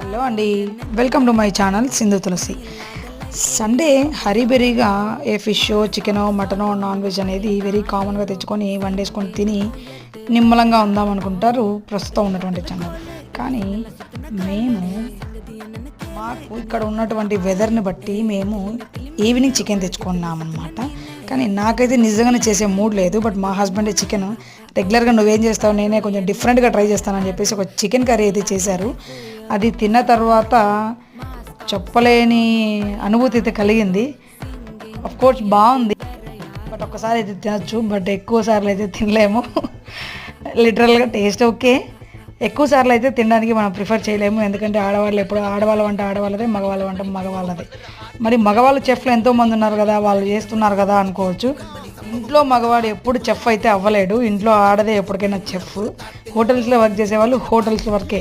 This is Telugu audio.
హలో అండి, welcome to my channel Sindhu Tulasi. Sunday హరీబెరీగా ఏ ఫిష్ చికెనో మటనో నాన్ వెజ్ అనేది వెరీ కామన్గా తెచ్చుకొని వండేసుకొని తిని నిమ్మలంగా ఉందాం అనుకుంటారు ప్రస్తుతం ఉన్నటువంటి ఛానల్. కానీ మాకు ఇక్కడ ఉన్నటువంటి వెదర్ని బట్టి మేము ఈవినింగ్ చికెన్ తెచ్చుకున్నామన్నమాట. కానీ నాకైతే నిజంగానే చేసే మూడ్ లేదు. బట్ మా హస్బెండ్ చికెన్ రెగ్యులర్గా నువ్వేం చేస్తావు, నేనే కొంచెం డిఫరెంట్గా ట్రై చేస్తానని చెప్పేసి ఒక చికెన్ కర్రీ అయితే చేశారు. అది తిన్న తర్వాత చెప్పలేని అనుభూతి అయితే కలిగింది. కోర్స్ బాగుంది, బట్ ఒక్కసారి అయితే తినచ్చు, బట్ ఎక్కువ సార్లు అయితే తినలేము. లిటరల్గా టేస్ట్ ఓకే, ఎక్కువ సార్లు అయితే తినడానికి మనం ప్రిఫర్ చేయలేము. ఎందుకంటే ఆడవాళ్ళు ఎప్పుడు ఆడవాళ్ళ వంట ఆడవాళ్ళదే, మగవాళ్ళ వంట మగవాళ్ళదే. మరి మగవాళ్ళు చెఫ్లు ఎంతోమంది ఉన్నారు కదా, వాళ్ళు చేస్తున్నారు కదా అనుకోవచ్చు. ఇంట్లో మగవాడు ఎప్పుడు చెఫ్ అయితే అవ్వలేడు, ఇంట్లో ఆడదే ఎప్పటికైనా చెఫ్. హోటల్స్లో వర్క్ చేసేవాళ్ళు హోటల్స్ వరకే.